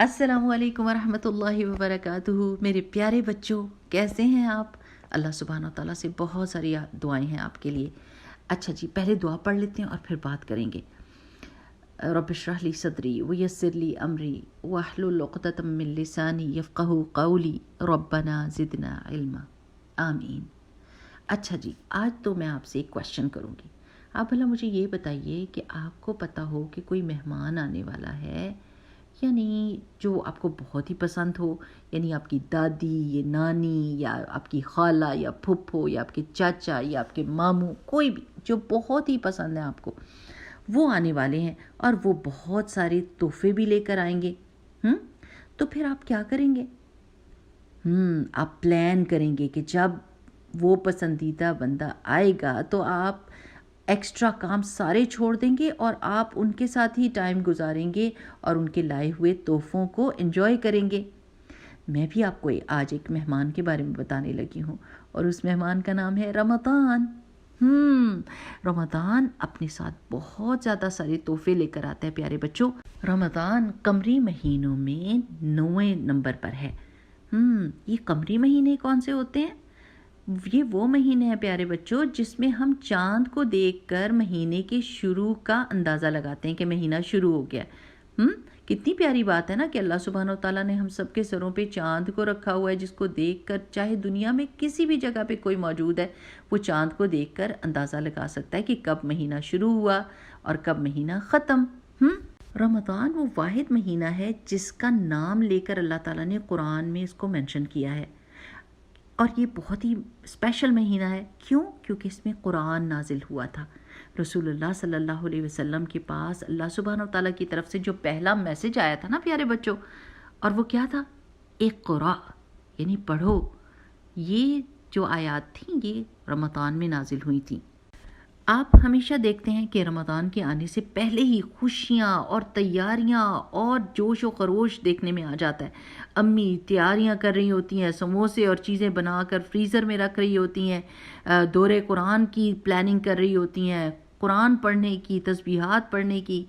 अस्सलामु अलैकुम वरहमतुल्लाहि वबरकातुहू। मेरे प्यारे बच्चों, कैसे हैं आप? अल्लाह सुब्हानहू व तआला से बहुत सारी दुआएं हैं आपके लिए। अच्छा जी, पहले दुआ पढ़ लेते हैं और फिर बात करेंगे। रब्बि इश्रह ली सदरी वयस्सिर ली अमरी वहलुल उक़दतम मिन लिसानी यफ़क़हू क़ौली रब्बना ज़िदना इल्मा आमीन। अच्छा जी, आज तो मैं आपसे एक क्वेश्चन करूँगी। आप भला मुझे ये बताइए कि आपको पता हो कि कोई मेहमान आने वाला है, यानी जो आपको बहुत ही पसंद हो, यानी आपकी दादी या नानी या आपकी खाला या फुप्पो या आपके चाचा या आपके मामू, कोई भी जो बहुत ही पसंद है आपको, वो आने वाले हैं और वो बहुत सारे तोहफे भी लेकर आएंगे। तो फिर आप क्या करेंगे? आप प्लान करेंगे कि जब वो पसंदीदा बंदा आएगा तो आप एक्स्ट्रा काम सारे छोड़ देंगे और आप उनके साथ ही टाइम गुजारेंगे और उनके लाए हुए तोहफ़ों को एंजॉय करेंगे। मैं भी आपको आज एक मेहमान के बारे में बताने लगी हूँ और उस मेहमान का नाम है रमज़ान। रमज़ान अपने साथ बहुत ज़्यादा सारे तोहफे लेकर आता है प्यारे बच्चों। रमज़ान कमरी महीनों में 9वें नंबर पर है। ये कमरी महीने कौन से होते हैं? ये वो महीने हैं प्यारे बच्चों जिसमें हम चांद को देखकर महीने के शुरू का अंदाज़ा लगाते हैं कि महीना शुरू हो गया। कितनी प्यारी बात है ना कि अल्लाह सुब्हानहू व तआला ने हम सब के सरों पे चांद को रखा हुआ है, जिसको देखकर चाहे दुनिया में किसी भी जगह पे कोई मौजूद है, वो चांद को देखकर अंदाज़ा लगा सकता है कि कब महीना शुरू हुआ और कब महीना ख़त्म। रमज़ान वो वाहिद महीना है जिसका नाम लेकर अल्लाह ताला ने कुरान में इसको मेंशन किया है और ये बहुत ही स्पेशल महीना है। क्यों? क्योंकि इसमें कुरान नाजिल हुआ था। रसूलुल्लाह सल्लल्लाहु अलैहि वसल्लम के पास अल्लाह सुब्हानहू व तआला की तरफ से जो पहला मैसेज आया था ना प्यारे बच्चों, और वो क्या था? इक़रा, यानी पढ़ो। ये जो आयत थी ये रमज़ान में नाजिल हुई थी। आप हमेशा देखते हैं कि रमज़ान के आने से पहले ही खुशियाँ और तैयारियाँ और जोश व खरोश देखने में आ जाता है। अम्मी तैयारियाँ कर रही होती हैं, समोसे और चीज़ें बनाकर फ्रीज़र में रख रही होती हैं, दौरे कुरान की प्लानिंग कर रही होती हैं, कुरान पढ़ने की, तस्बीहात पढ़ने की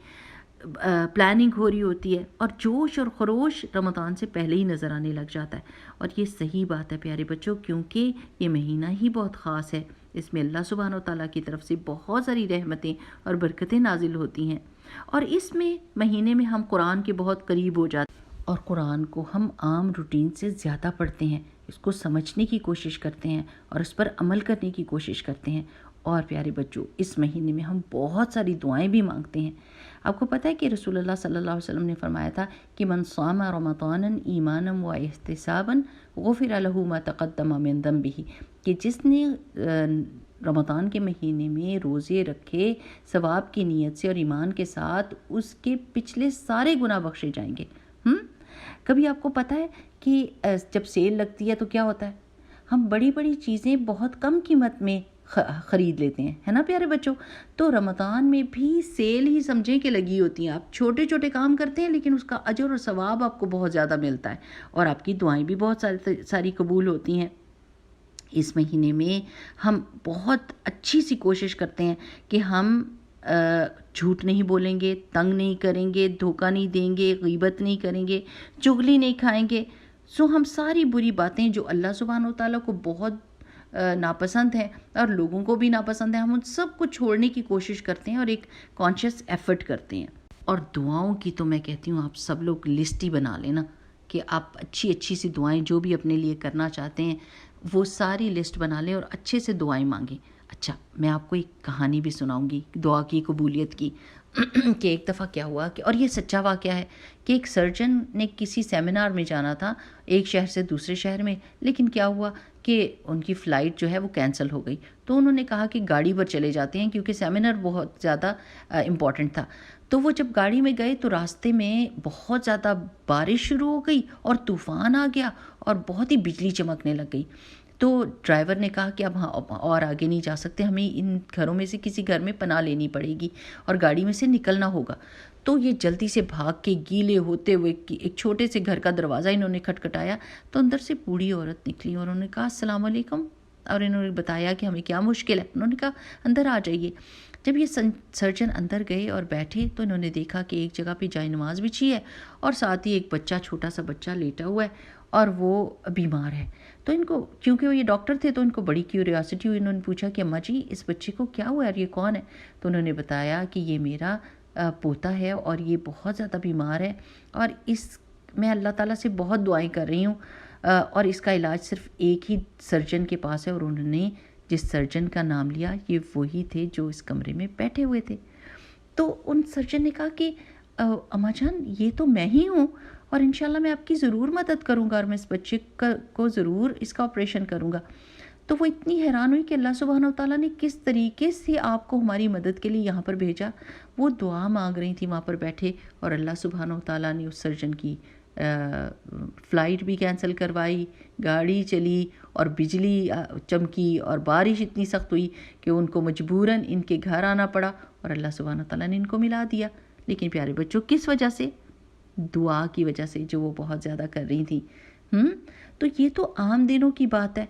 प्लानिंग हो रही होती है और जोश और खरोश रमज़ान से पहले ही नज़र आने लग जाता है। और ये सही बात है प्यारे बच्चों, क्योंकि ये महीना ही बहुत ख़ास है। इसमें अल्लाह सुब्हानहू व तआला की तरफ से बहुत सारी रहमतें और बरकतें नाजिल होती हैं और इसमें महीने में हम कुरान के बहुत करीब हो जाते हैं और कुरान को हम आम रूटीन से ज़्यादा पढ़ते हैं, इसको समझने की कोशिश करते हैं और इस पर अमल करने की कोशिश करते हैं। और प्यारे बच्चों, इस महीने में हम बहुत सारी दुआएं भी मांगते हैं। आपको पता है कि रसूलुल्लाह सल्लल्लाहु अलैहि वसल्लम ने फरमाया था कि मन सामा रमज़ानन ईमानन व इहतिसाबन गुफ़िर लहू मा तक़द्दम मिन ज़ंबिही, कि जिसने रमज़ान के महीने में रोज़े रखे सवाब की नीयत से और ईमान के साथ, उसके पिछले सारे गुनाह बख्शे जाएंगे। कभी आपको पता है कि जब सेल लगती है तो क्या होता है? हम बड़ी बड़ी चीज़ें बहुत कम कीमत में ख़रीद लेते हैं, है ना प्यारे बच्चों। तो रमज़ान में भी सेल ही समझें कि लगी होती हैं। आप छोटे छोटे काम करते हैं लेकिन उसका अजर और सवाब आपको बहुत ज़्यादा मिलता है और आपकी दुआएं भी बहुत सारी कबूल होती हैं। इस महीने में हम बहुत अच्छी सी कोशिश करते हैं कि हम झूठ नहीं बोलेंगे, तंग नहीं करेंगे, धोखा नहीं देंगे, गीबत नहीं करेंगे, चुगली नहीं खाएंगे। सो हम सारी बुरी बातें जो अल्लाह सुब्हानहू व तआला को बहुत नापसंद है और लोगों को भी नापसंद है, हम उन सब को छोड़ने की कोशिश करते हैं और एक कॉन्शियस एफर्ट करते हैं। और दुआओं की तो मैं कहती हूँ आप सब लोग लिस्ट ही बना लेना कि आप अच्छी अच्छी सी दुआएं जो भी अपने लिए करना चाहते हैं वो सारी लिस्ट बना लें और अच्छे से दुआएं मांगें। अच्छा, मैं आपको एक कहानी भी सुनाऊंगी दुआ की कबूलियत की कि एक दफ़ा क्या हुआ कि, और ये सच्चा वाक़या है, कि एक सर्जन ने किसी सेमिनार में जाना था एक शहर से दूसरे शहर में, लेकिन क्या हुआ कि उनकी फ़्लाइट जो है वो कैंसिल हो गई। तो उन्होंने कहा कि गाड़ी पर चले जाते हैं क्योंकि सेमिनार बहुत ज़्यादा इम्पॉर्टेंट था। तो वो जब गाड़ी में गए तो रास्ते में बहुत ज़्यादा बारिश शुरू हो गई और तूफ़ान आ गया और बहुत ही बिजली चमकने लग गई। तो ड्राइवर ने कहा कि अब और आगे नहीं जा सकते, हमें इन घरों में से किसी घर में पनाह लेनी पड़ेगी और गाड़ी में से निकलना होगा। तो ये जल्दी से भाग के गीले होते हुए एक छोटे से घर का दरवाज़ा इन्होंने खटखटाया तो अंदर से बूढ़ी औरत निकली और उन्होंने कहा अस्सलाम वालेकुम, और इन्होंने बताया कि हमें क्या मुश्किल है। उन्होंने कहा अंदर आ जाइए। جب یہ سرجن اندر گئے اور بیٹھے تو انہوں نے دیکھا کہ ایک جگہ پہ جائے نماز بچھی ہے اور ساتھ ہی ایک بچہ، چھوٹا سا بچہ لیٹا ہوا ہے اور وہ بیمار ہے۔ تو ان کو، کیونکہ وہ یہ ڈاکٹر تھے تو ان کو بڑی کیوریاسٹی ہوئی، انہوں نے پوچھا کہ اماں جی اس بچے کو کیا ہوا ہے اور یہ کون ہے؟ تو انہوں نے بتایا کہ یہ میرا پوتا ہے اور یہ بہت زیادہ بیمار ہے اور میں اللہ تعالیٰ سے بہت دعائیں کر رہی ہوں اور اس کا علاج صرف ایک ہی سرجن کے پاس ہے، اور انہوں نے جس سرجن کا نام لیا یہ وہی تھے جو اس کمرے میں بیٹھے ہوئے تھے۔ تو ان سرجن نے کہا کہ اماں جان یہ تو میں ہی ہوں اور انشاءاللہ میں آپ کی ضرور مدد کروں گا اور میں اس بچے کو ضرور اس کا آپریشن کروں گا۔ تو وہ اتنی حیران ہوئی کہ اللہ سبحانہ وتعالیٰ نے کس طریقے سے آپ کو ہماری مدد کے لیے یہاں پر بھیجا۔ وہ دعا مانگ رہی تھی وہاں پر بیٹھے اور اللہ سبحانہ وتعالیٰ نے اس سرجن کی فلائٹ بھی کینسل کروائی، گاڑی چلی اور بجلی چمکی اور بارش اتنی سخت ہوئی کہ ان کو مجبوراً ان کے گھر آنا پڑا اور اللہ سبحانہ وتعالیٰ نے ان کو ملا دیا۔ لیکن پیارے بچوں کس وجہ سے؟ دعا کی وجہ سے جو وہ بہت زیادہ کر رہی تھیں۔ تو یہ تو عام دنوں کی بات ہے،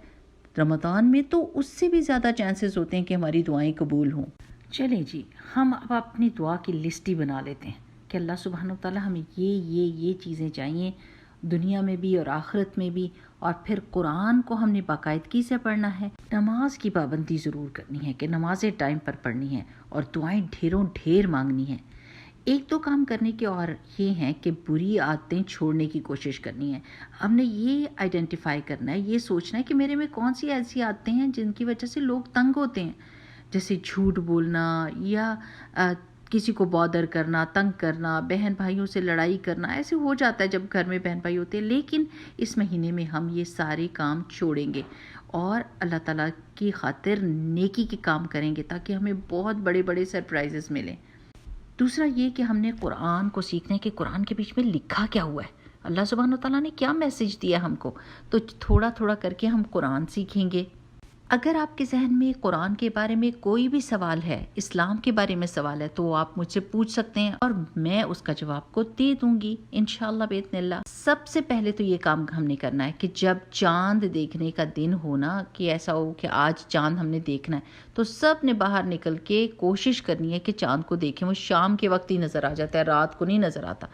رمضان میں تو اس سے بھی زیادہ چانسز ہوتے ہیں کہ ہماری دعائیں قبول ہوں۔ چلیں جی، ہم اب اپنی دعا کی لسٹ ہی بنا لیتے ہیں کہ اللہ سبحانہ وتعالیٰ ہمیں یہ چیزیں چاہیے دنیا میں بھی اور آخرت میں بھی، اور پھر قرآن کو ہم نے باقاعدگی سے پڑھنا ہے، نماز کی پابندی ضرور کرنی ہے کہ نمازیں ٹائم پر پڑھنی ہیں اور دعائیں ڈھیروں ڈھیر مانگنی ہیں۔ ایک دو کام کرنے کے اور یہ ہیں کہ بری عادتیں چھوڑنے کی کوشش کرنی ہے۔ ہم نے یہ آئیڈینٹیفائی کرنا ہے، یہ سوچنا ہے کہ میرے میں کون سی ایسی عادتیں ہیں جن کی وجہ سے لوگ تنگ ہوتے ہیں، جیسے جھوٹ بولنا یا کسی کو بادر کرنا، تنگ کرنا، بہن بھائیوں سے لڑائی کرنا۔ ایسے ہو جاتا ہے جب گھر میں بہن بھائی ہوتے ہیں، لیکن اس مہینے میں ہم یہ سارے کام چھوڑیں گے اور اللہ تعالیٰ کی خاطر نیکی کے کام کریں گے تاکہ ہمیں بہت بڑے بڑے سرپرائزز ملیں۔ دوسرا یہ کہ ہم نے قرآن کو سیکھنا ہے کہ قرآن کے بیچ میں لکھا کیا ہوا ہے، اللہ سبحانہ وتعالیٰ نے کیا میسج دیا ہم کو، تو تھوڑا تھوڑا کر کے ہم قرآن سیکھیں گے۔ اگر آپ کے ذہن میں قرآن کے بارے میں کوئی بھی سوال ہے، اسلام کے بارے میں سوال ہے، تو آپ مجھ سے پوچھ سکتے ہیں اور میں اس کا جواب کو دے دوں گی انشاءاللہ باذن اللہ۔ سب سے پہلے تو یہ کام ہم نے کرنا ہے کہ جب چاند دیکھنے کا دن ہونا، کہ ایسا ہو کہ آج چاند ہم نے دیکھنا ہے، تو سب نے باہر نکل کے کوشش کرنی ہے کہ چاند کو دیکھیں۔ وہ شام کے وقت ہی نظر آ جاتا ہے، رات کو نہیں نظر آتا۔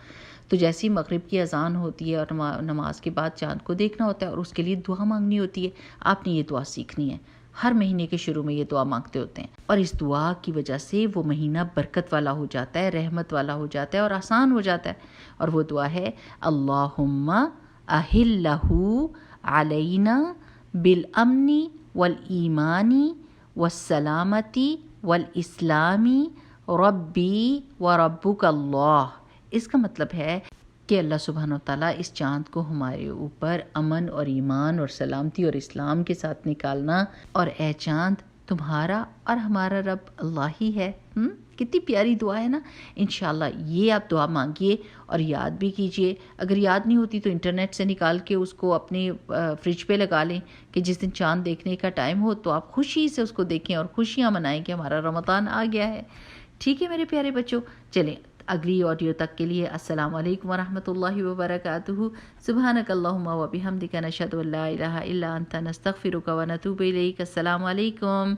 تو جیسی مغرب کی اذان ہوتی ہے اور نماز کے بعد چاند کو دیکھنا ہوتا ہے اور اس کے لیے دعا مانگنی ہوتی ہے۔ آپ نے یہ دعا سیکھنی ہے، ہر مہینے کے شروع میں یہ دعا مانگتے ہوتے ہیں، اور اس دعا کی وجہ سے وہ مہینہ برکت والا ہو جاتا ہے، رحمت والا ہو جاتا ہے اور آسان ہو جاتا ہے۔ اور وہ دعا ہے اللہم احلہ علینا بالامن والایمان والسلامتی والاسلامی ربی وربک اللہ۔ اس کا مطلب ہے کہ اللہ سبحانہ وتعالیٰ اس چاند کو ہمارے اوپر امن اور ایمان اور سلامتی اور اسلام کے ساتھ نکالنا، اور اے چاند تمہارا اور ہمارا رب اللہ ہی ہے۔ کتنی پیاری دعا ہے نا۔ انشاءاللہ یہ آپ دعا مانگیے اور یاد بھی کیجئے۔ اگر یاد نہیں ہوتی تو انٹرنیٹ سے نکال کے اس کو اپنے فریج پہ لگا لیں کہ جس دن چاند دیکھنے کا ٹائم ہو تو آپ خوشی سے اس کو دیکھیں اور خوشیاں منائیں کہ ہمارا رمضان آ گیا ہے۔ ٹھیک ہے میرے پیارے بچوں، چلیں اگلی آڈیو تک کے لیے السلام علیکم ورحمۃ اللہ وبرکاتہ۔ سبحانک اللہم و بحمدک، نشہد ان لا الہ الا انت، نستغفرک و نتوب الیک۔ السلام علیکم۔